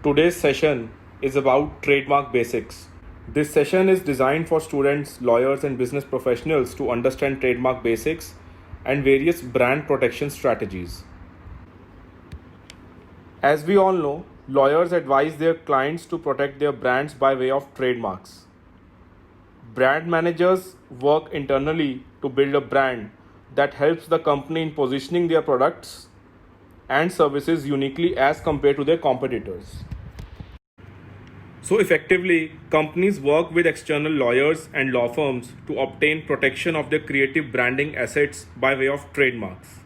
Today's session is about trademark basics. This session is designed for students, lawyers, and business professionals to understand trademark basics and various brand protection strategies. As we all know, lawyers advise their clients to protect their brands by way of trademarks. Brand managers work internally to build a brand that helps the company in positioning their products and services uniquely as compared to their competitors. So effectively, companies work with external lawyers and law firms to obtain protection of their creative branding assets by way of trademarks.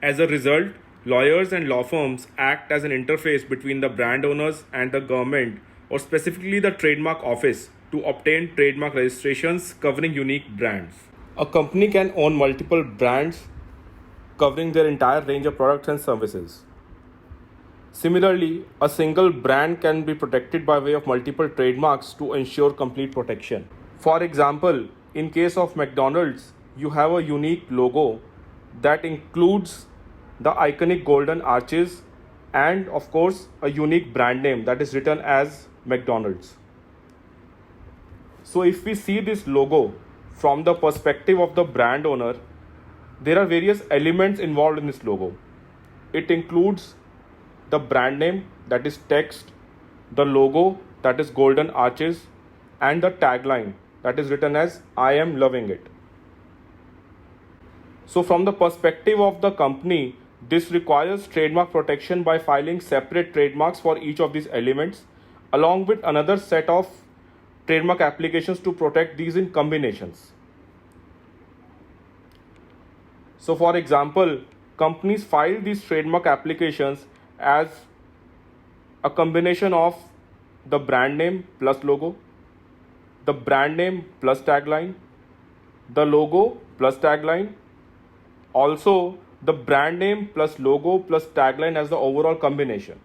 As a result, lawyers and law firms act as an interface between the brand owners and the government, or specifically the trademark office, to obtain trademark registrations covering unique brands. A company can own multiple brands covering their entire range of products and services. Similarly, a single brand can be protected by way of multiple trademarks to ensure complete protection. For example, in case of McDonald's, you have a unique logo that includes the iconic golden arches and of course a unique brand name that is written as McDonald's. So if we see this logo from the perspective of the brand owner, there are various elements involved in this logo. It includes the brand name, that is text, the logo, that is golden arches, and the tagline, that is written as I am loving it. So from the perspective of the company, this requires trademark protection by filing separate trademarks for each of these elements, along with another set of trademark applications to protect these in combinations. So for example, companies file these trademark applications as a combination of the brand name plus logo, the brand name plus tagline, the logo plus tagline, also the brand name plus logo plus tagline as the overall combination.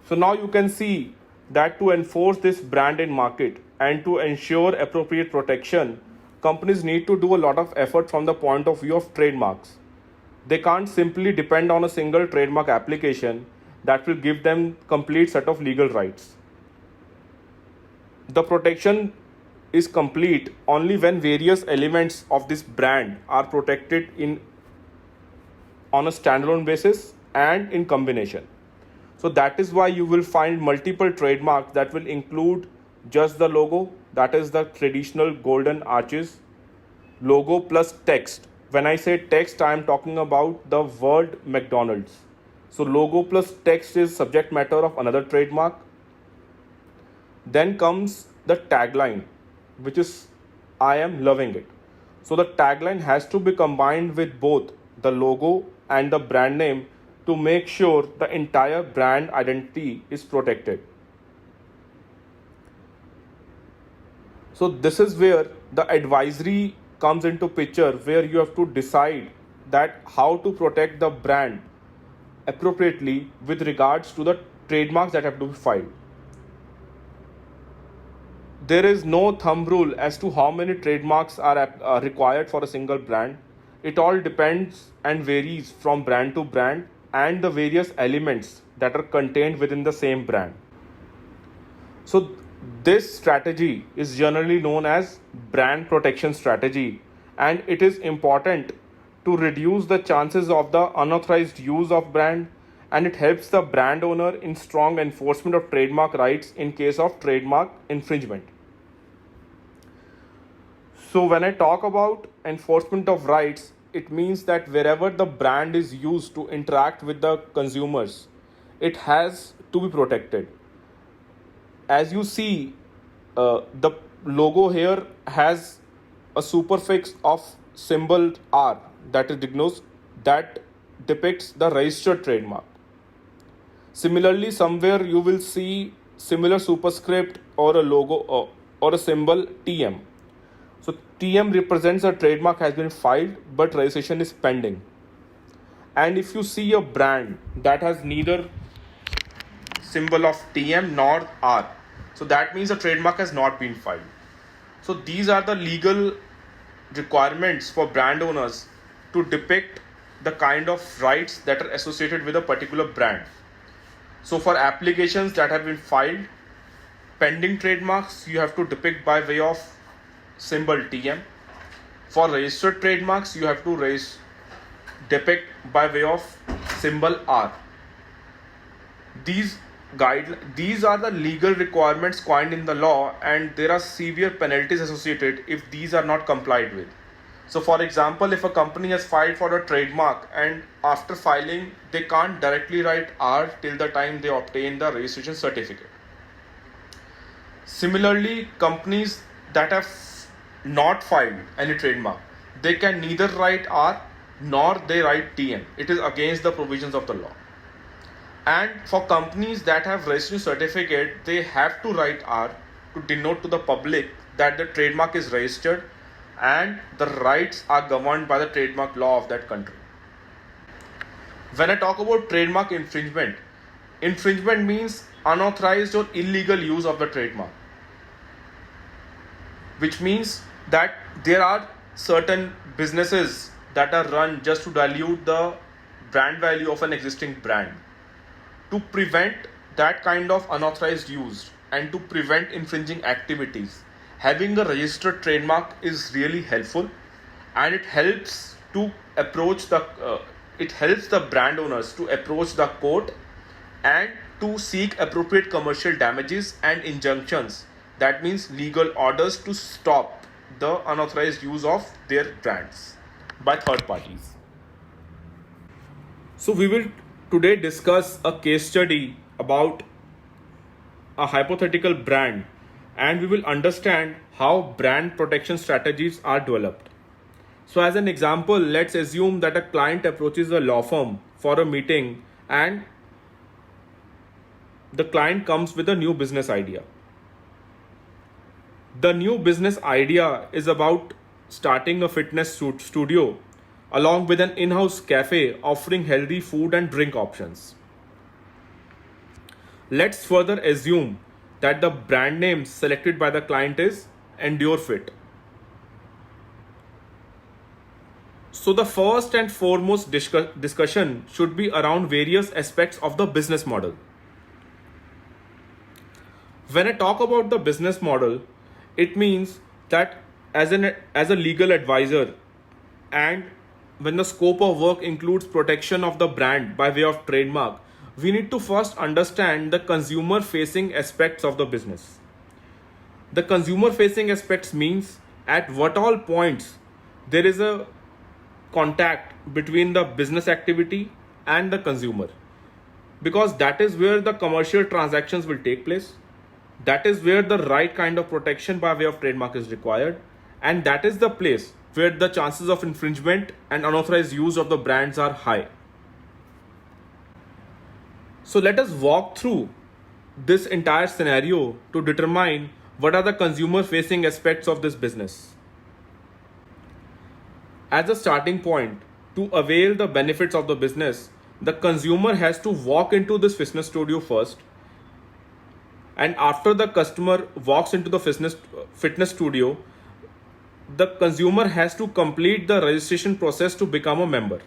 So now you can see that to enforce this brand in market and to ensure appropriate protection, companies need to do a lot of effort from the point of view of trademarks. They can't simply depend on a single trademark application that will give them complete set of legal rights. The protection is complete only when various elements of this brand are protected on a standalone basis and in combination. So that is why you will find multiple trademarks that will include just the logo, that is the traditional golden arches, logo plus text. When I say text, I am talking about the word McDonald's. So logo plus text is subject matter of another trademark. Then comes the tagline, which is I am loving it. So the tagline has to be combined with both the logo and the brand name to make sure the entire brand identity is protected. So this is where the advisory comes into picture, where you have to decide that how to protect the brand appropriately with regards to the trademarks that have to be filed. There is no thumb rule as to how many trademarks are required for a single brand. It all depends and varies from brand to brand and the various elements that are contained within the same brand. So this strategy is generally known as brand protection strategy, and it is important to reduce the chances of the unauthorized use of brand, and it helps the brand owner in strong enforcement of trademark rights in case of trademark infringement. So when I talk about enforcement of rights, it means that wherever the brand is used to interact with the consumers, it has to be protected. As you see, the logo here has a superfix of symbol R that depicts the registered trademark. Similarly, somewhere you will see similar superscript or a logo or a symbol TM. So TM represents a trademark has been filed but registration is pending. And if you see a brand that has neither symbol of TM nor R, so that means the trademark has not been filed. So these are the legal requirements for brand owners to depict the kind of rights that are associated with a particular brand. So for applications that have been filed, pending trademarks you have to depict by way of symbol TM. For registered trademarks you have to depict by way of symbol R. These are the legal requirements coined in the law, and there are severe penalties associated if these are not complied with. So for example, if a company has filed for a trademark and after filing they can't directly write R till the time they obtain the registration certificate. Similarly, companies that have not filed any trademark, they can neither write R nor they write TM. It is against the provisions of the law. And for companies that have registration certificate, they have to write R to denote to the public that the trademark is registered and the rights are governed by the trademark law of that country. When I talk about trademark infringement, infringement means unauthorized or illegal use of the trademark, which means that there are certain businesses that are run just to dilute the brand value of an existing brand. To prevent that kind of unauthorized use and to prevent infringing activities, having a registered trademark is really helpful, and it helps to approach the brand owners to approach the court and to seek appropriate commercial damages and injunctions. That means legal orders to stop the unauthorized use of their brands by third parties. So we will today discuss a case study about a hypothetical brand, and we will understand how brand protection strategies are developed. So as an example, let's assume that a client approaches a law firm for a meeting and the client comes with a new business idea. The new business idea is about starting a fitness studio along with an in-house cafe offering healthy food and drink options. Let's further assume that the brand name selected by the client is EndurFit. So the first and foremost discussion should be around various aspects of the business model. When I talk about the business model, it means that as a legal advisor, and when the scope of work includes protection of the brand by way of trademark, we need to first understand the consumer facing aspects of the business. The consumer facing aspects means at what all points there is a contact between the business activity and the consumer, because that is where the commercial transactions will take place. That is where the right kind of protection by way of trademark is required, and that is the place where the chances of infringement and unauthorized use of the brands are high. So let us walk through this entire scenario to determine what are the consumer facing aspects of this business. As a starting point, to avail the benefits of the business, the consumer has to walk into this fitness studio first, and after the customer walks into the fitness studio, the consumer has to complete the registration process to become a member.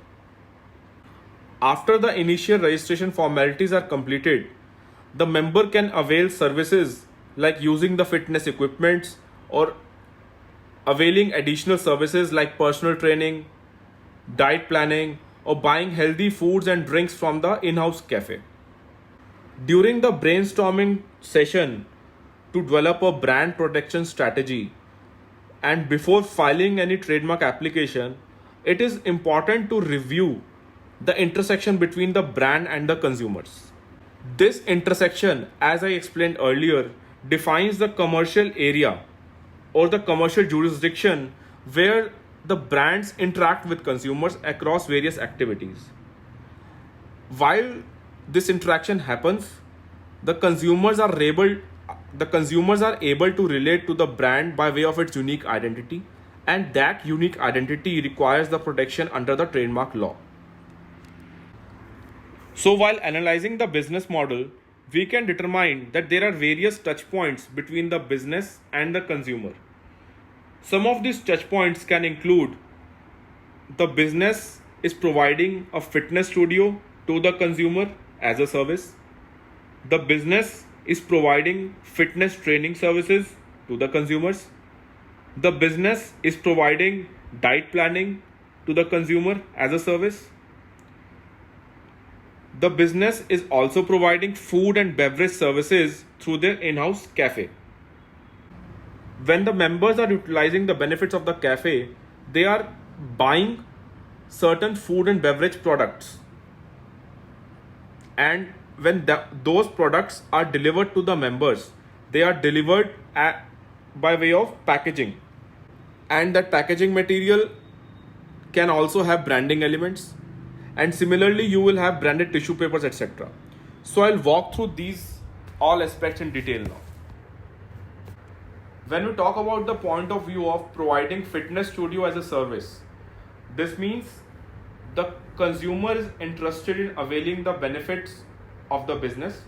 After the initial registration formalities are completed, the member can avail services like using the fitness equipments or availing additional services like personal training, diet planning, or buying healthy foods and drinks from the in-house cafe. During the brainstorming session to develop a brand protection strategy, and before filing any trademark application, it is important to review the intersection between the brand and the consumers. This intersection, as I explained earlier, defines the commercial area or the commercial jurisdiction where the brands interact with consumers across various activities. While this interaction happens, the consumers are able to relate to the brand by way of its unique identity, and that unique identity requires the protection under the trademark law. So while analyzing the business model, we can determine that there are various touch points between the business and the consumer. Some of these touch points can include the business is providing a fitness studio to the consumer as a service. The business is providing fitness training services to the consumers. The business is providing diet planning to the consumer as a service. The business is also providing food and beverage services through their in-house cafe. When the members are utilizing the benefits of the cafe, they are buying certain food and beverage products. And when those products are delivered to the members, they are delivered by way of packaging. And that packaging material can also have branding elements. And similarly, you will have branded tissue papers, etc. So I'll walk through these all aspects in detail now. When we talk about the point of view of providing fitness studio as a service, this means the consumer is interested in availing the benefits of the business,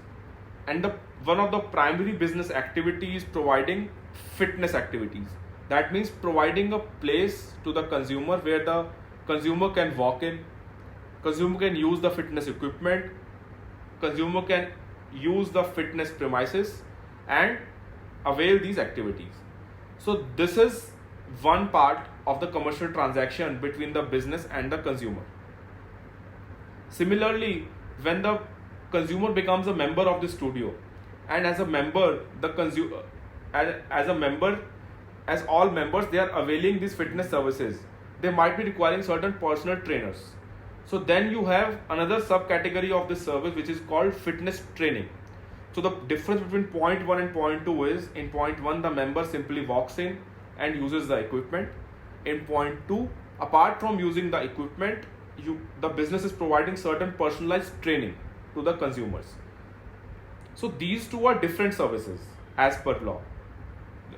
and one of the primary business activities is providing fitness activities. That means providing a place to the consumer where the consumer can walk in, consumer can use the fitness equipment, consumer can use the fitness premises and avail these activities. So this is one part of the commercial transaction between the business and the consumer. Similarly, when the consumer becomes a member of the studio, and as a member, as all members, they are availing these fitness services. They might be requiring certain personal trainers. So then you have another subcategory of this service which is called fitness training. So the difference between point 1 and point 2 is, in point 1 the member simply walks in and uses the equipment. In point 2, apart from using the equipment, the business is providing certain personalized training to the consumers. So these two are different services as per law.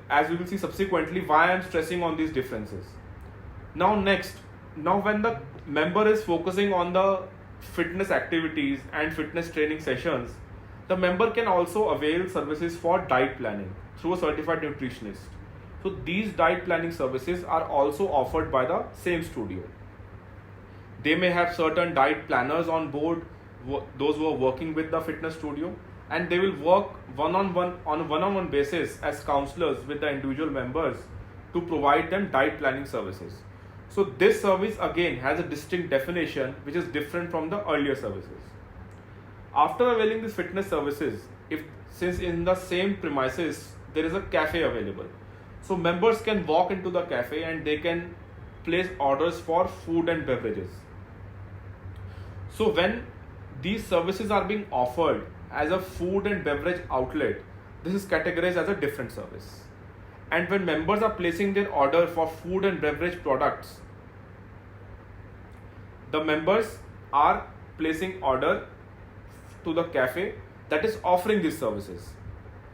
As we will see subsequently why I am stressing on these differences. Now when the member is focusing on the fitness activities and fitness training sessions, the member can also avail services for diet planning through a certified nutritionist. So these diet planning services are also offered by the same studio. They may have certain diet planners on board, those who are working with the fitness studio, and they will work on a one-on-one basis as counselors with the individual members to provide them diet planning services. So this service again has a distinct definition which is different from the earlier services. After availing these fitness services, since in the same premises there is a cafe available, so members can walk into the cafe and they can place orders for food and beverages. So when these services are being offered as a food and beverage outlet, this is categorized as a different service. And when members are placing their order for food and beverage products, the members are placing order to the cafe that is offering these services.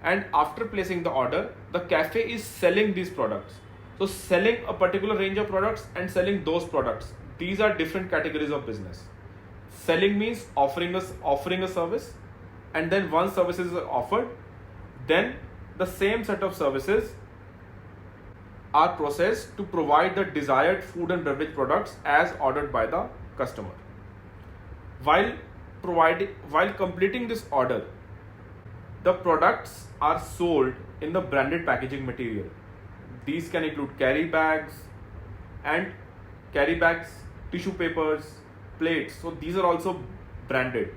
And after placing the order, the cafe is selling these products. So selling a particular range of products and selling those products, these are different categories of business. Selling means offering a service, and then once services is offered, then the same set of services are processed to provide the desired food and beverage products as ordered by the customer. While completing this order, the products are sold in the branded packaging material. These can include carry bags, tissue papers, plates. So these are also branded.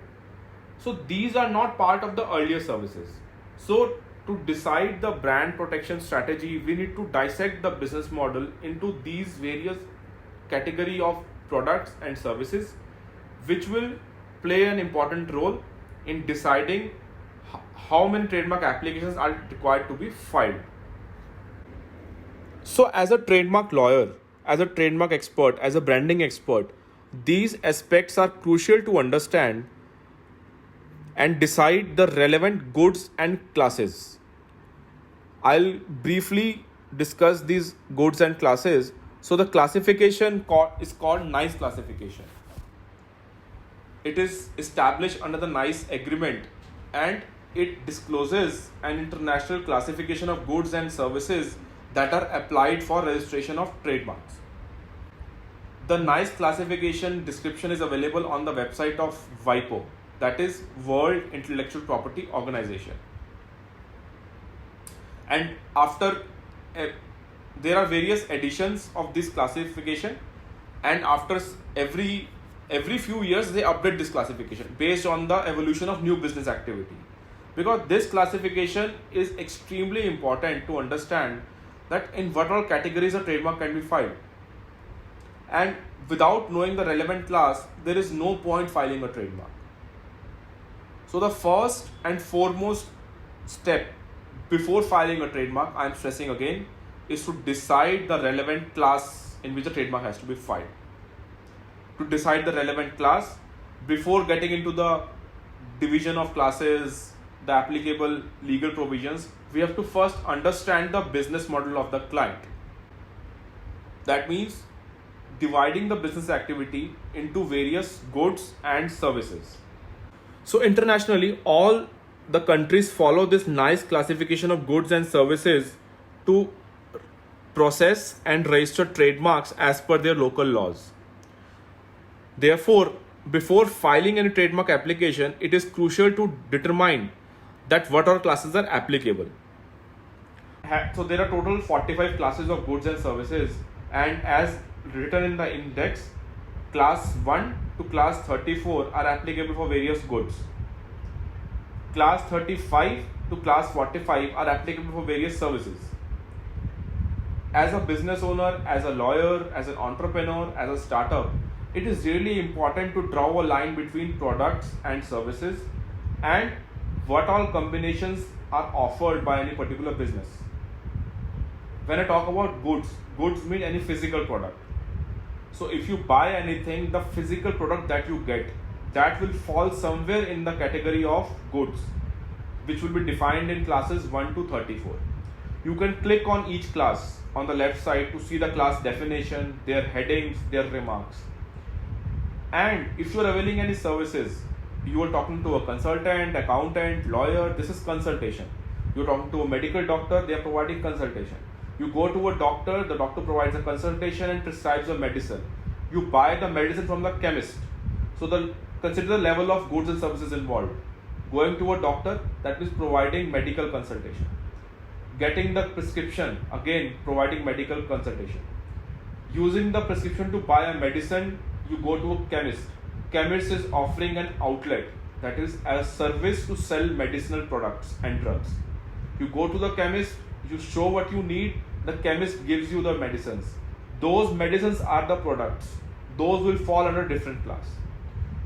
So these are not part of the earlier services. So to decide the brand protection strategy, we need to dissect the business model into these various category of products and services, which will play an important role in deciding how many trademark applications are required to be filed. So as a trademark lawyer, as a trademark expert, as a branding expert, these aspects are crucial to understand and decide the relevant goods and classes. I'll briefly discuss these goods and classes. So the classification is called NICE classification. It is established under the NICE agreement, and it discloses an international classification of goods and services that are applied for registration of trademarks. The nice classification description is available on the website of WIPO, that is World Intellectual Property Organization. And after there are various editions of this classification, and after every few years they update this classification based on the evolution of new business activity. Because this classification is extremely important to understand that in what all categories a trademark can be filed. And without knowing the relevant class, there is no point filing a trademark. So the first and foremost step before filing a trademark, I am stressing again, is to decide the relevant class in which a trademark has to be filed. To decide the relevant class, before getting into the division of classes, the applicable legal provisions, we have to first understand the business model of the client. That means dividing the business activity into various goods and services. So internationally, all the countries follow this nice classification of goods and services to process and register trademarks as per their local laws. Therefore, before filing any trademark application, it is crucial to determine that what all classes are applicable. So there are total 45 classes of goods and services, and as written in the index, class 1 to class 34 are applicable for various goods. Class 35 to class 45 are applicable for various services. As a business owner, as a lawyer, as an entrepreneur, as a startup, it is really important to draw a line between products and services and what all combinations are offered by any particular business. When I talk about goods, goods mean any physical product. So if you buy anything, the physical product that you get, that will fall somewhere in the category of goods, which will be defined in classes 1 to 34. You can click on each class on the left side to see the class definition, their headings, their remarks. And if you are availing any services, you are talking to a consultant, accountant, lawyer, this is consultation. You are talking to a medical doctor, they are providing consultation. You go to a doctor, the doctor provides a consultation and prescribes a medicine. You buy the medicine from the chemist. So consider the level of goods and services involved. Going to a doctor, that means providing medical consultation. Getting the prescription, again providing medical consultation. Using the prescription to buy a medicine, you go to a chemist. Chemist is offering an outlet, that is a service to sell medicinal products and drugs. You go to the chemist, you show what you need, the chemist gives you the medicines. Those medicines are the products. Those will fall under different class.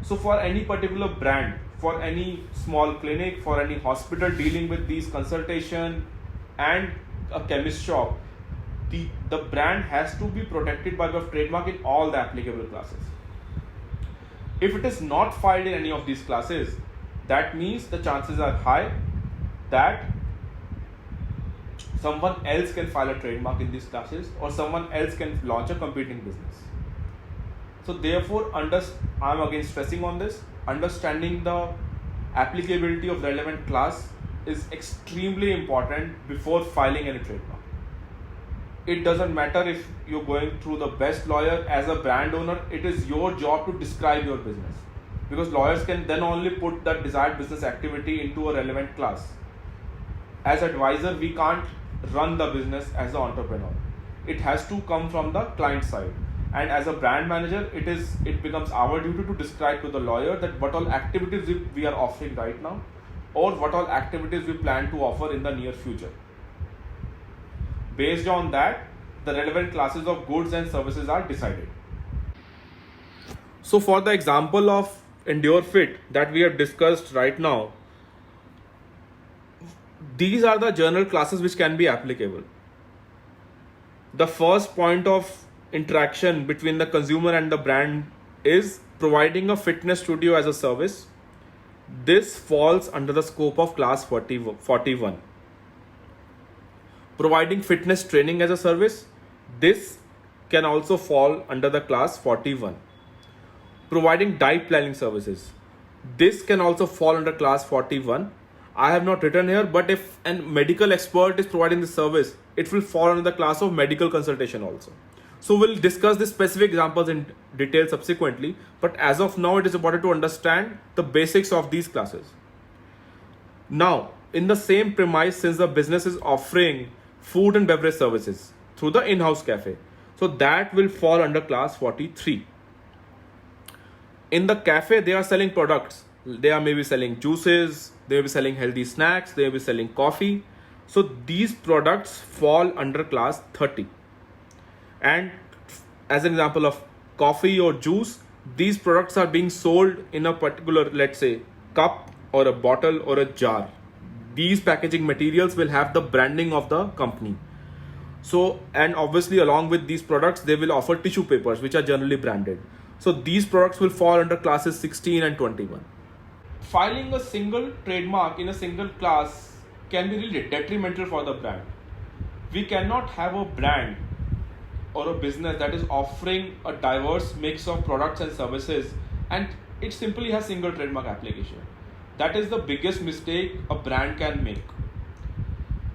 So for any particular brand, for any small clinic, for any hospital dealing with these consultation and a chemist shop, the brand has to be protected by the trademark in all the applicable classes. If it is not filed in any of these classes, that means the chances are high that someone else can file a trademark in these classes or someone else can launch a competing business. So therefore, I'm again stressing on this, understanding the applicability of relevant class is extremely important before filing any trademark. It doesn't matter if you're going through the best lawyer. As a brand owner, it is your job to describe your business, because lawyers can then only put that desired business activity into a relevant class. As advisor, we can't run the business as an entrepreneur. It has to come from the client side. And as a brand manager, it becomes our duty to describe to the lawyer that what all activities we are offering right now, or what all activities we plan to offer in the near future. Based on that, the relevant classes of goods and services are decided. So for the example of EndureFit that we have discussed right now, these are the general classes which can be applicable. The first point of interaction between the consumer and the brand is providing a fitness studio as a service. This falls under the scope of class 41. Providing fitness training as a service, this can also fall under the class 41. Providing diet planning services, this can also fall under class 41. I have not written here, but if a medical expert is providing the service, it will fall under the class of medical consultation also. So we'll discuss the specific examples in detail subsequently, but as of now it is important to understand the basics of these classes. Now, in the same premise, since the business is offering food and beverage services through the in-house cafe, so that will fall under class 43. In the cafe, they are selling products. They are maybe selling juices, they will be selling healthy snacks, they will be selling coffee. So these products fall under class 30. And as an example of coffee or juice, these products are being sold in a particular, let's say, cup or a bottle or a jar. These packaging materials will have the branding of the company. So, and obviously along with these products, they will offer tissue papers, which are generally branded. So these products will fall under classes 16 and 21. Filing a single trademark in a single class can be really detrimental for the brand. We cannot have a brand or a business that is offering a diverse mix of products and services and it simply has single trademark application. That is the biggest mistake a brand can make.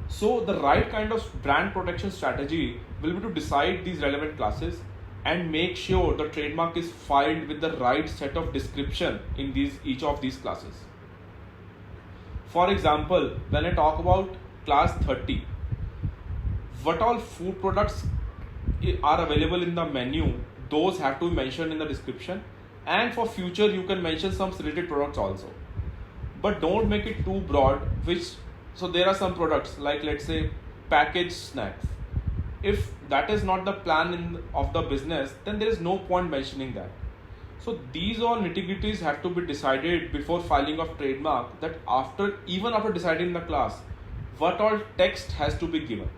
So the right kind of brand protection strategy will be to decide these relevant classes and make sure the trademark is filed with the right set of description in each of these classes. For example, when I talk about class 30, what all food products are available in the menu, those have to be mentioned in the description, and for future you can mention some related products also. But don't make it too broad, so there are some products like, let's say, packaged snacks. If that is not the plan of the business, then there is no point mentioning that. So these all nitty-gritties have to be decided before filing of trademark, that even after deciding the class, what all text has to be given.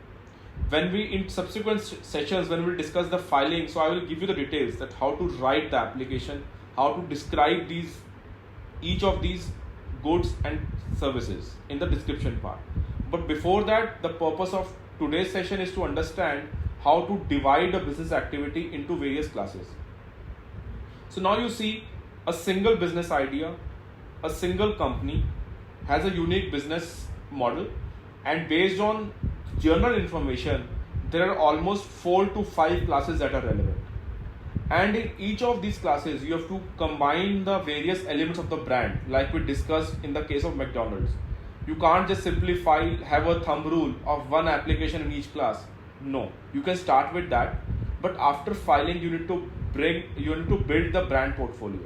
When we, in subsequent sessions, when we discuss the filing, so I will give you the details that how to write the application, how to describe each of these goods and services in the description part. But before that, the purpose of today's session is to understand how to divide a business activity into various classes. So now you see a single business idea, a single company has a unique business model, and based on general information, there are almost 4 to 5 classes that are relevant. And in each of these classes, you have to combine the various elements of the brand, like we discussed in the case of McDonald's. You can't just simply have a thumb rule of one application in each class. No, you can start with that, but after filing, you need to build the brand portfolio.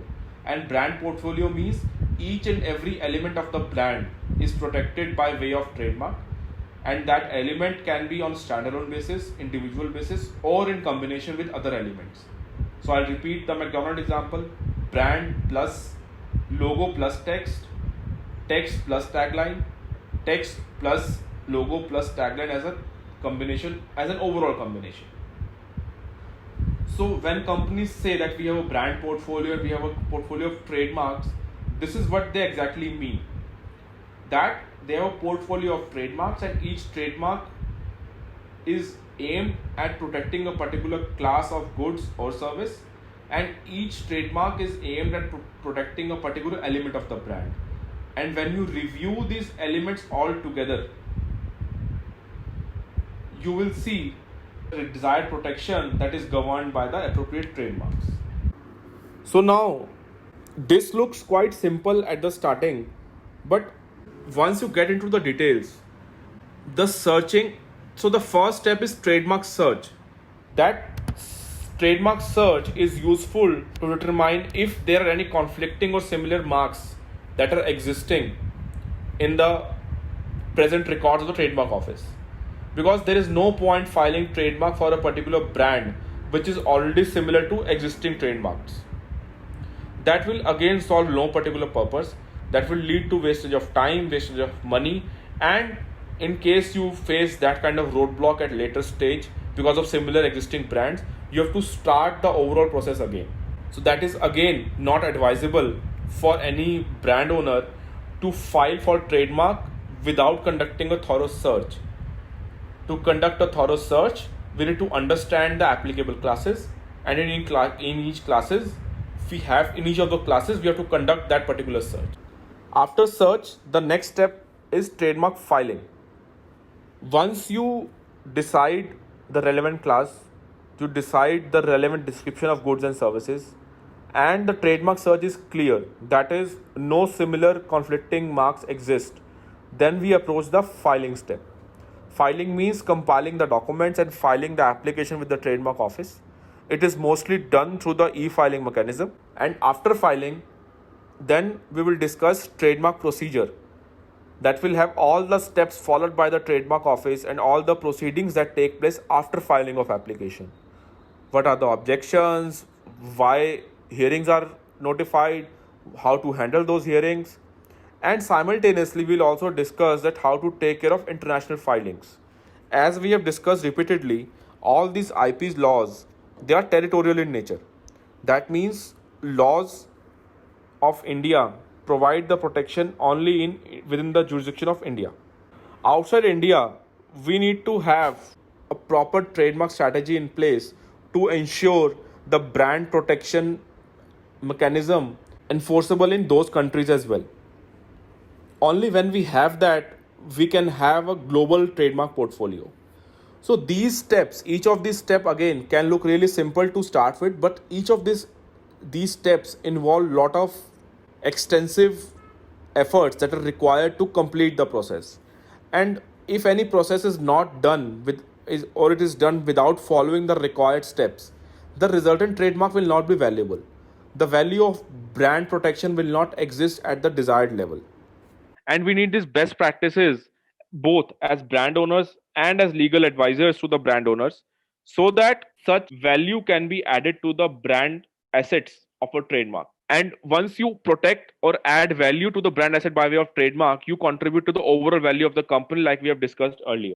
And brand portfolio means each and every element of the brand is protected by way of trademark, and that element can be on standalone basis, individual basis, or in combination with other elements. So I'll repeat the McDonald's example: brand plus logo plus text, text plus tagline, text plus logo plus tagline as a combination, as an overall combination. So when companies say that we have a brand portfolio, we have a portfolio of trademarks, this is what they exactly mean. That they have a portfolio of trademarks, and each trademark is aimed at protecting a particular class of goods or service, and each trademark is aimed at protecting a particular element of the brand. And when you review these elements all together, you will see the desired protection that is governed by the appropriate trademarks. So now, this looks quite simple at the starting, but once you get into the details, the searching, so the first step is trademark search. That trademark search is useful to determine if there are any conflicting or similar marks that are existing in the present records of the trademark office. Because there is no point filing trademark for a particular brand which is already similar to existing trademarks. That will again solve no particular purpose. That will lead to wastage of time, wastage of money, and in case you face that kind of roadblock at later stage because of similar existing brands, you have to start the overall process again. So that is again not advisable for any brand owner to file for trademark without conducting a thorough search. To conduct a thorough search, we need to understand the applicable classes, and in each of the classes we have to conduct that particular search. After search, the next step is trademark filing. Once you decide the relevant class, to decide the relevant description of goods and services, and the trademark search is clear, that is, no similar conflicting marks exist, then we approach the filing step. Filing means compiling the documents and filing the application with the trademark office. It is mostly done through the e-filing mechanism, and after filing, then we will discuss trademark procedure, that will have all the steps followed by the trademark office and all the proceedings that take place after filing of application. What are the objections, why hearings are notified, how to handle those hearings, and simultaneously we'll also discuss that how to take care of international filings. As we have discussed repeatedly, all these IP's laws, they are territorial in nature. That means laws of India provide the protection only in within the jurisdiction of India. Outside India, we need to have a proper trademark strategy in place to ensure the brand protection mechanism enforceable in those countries as well. Only when we have that, we can have a global trademark portfolio. So these steps, each of these step again can look really simple to start with, but each of these steps involve lot of extensive efforts that are required to complete the process. And if any process is not done with is or it is done without following the required steps, the resultant trademark will not be valuable. The value of brand protection will not exist at the desired level. And we need these best practices both as brand owners and as legal advisors to the brand owners, so that such value can be added to the brand assets of a trademark. And once you protect or add value to the brand asset by way of trademark, you contribute to the overall value of the company, like we have discussed earlier.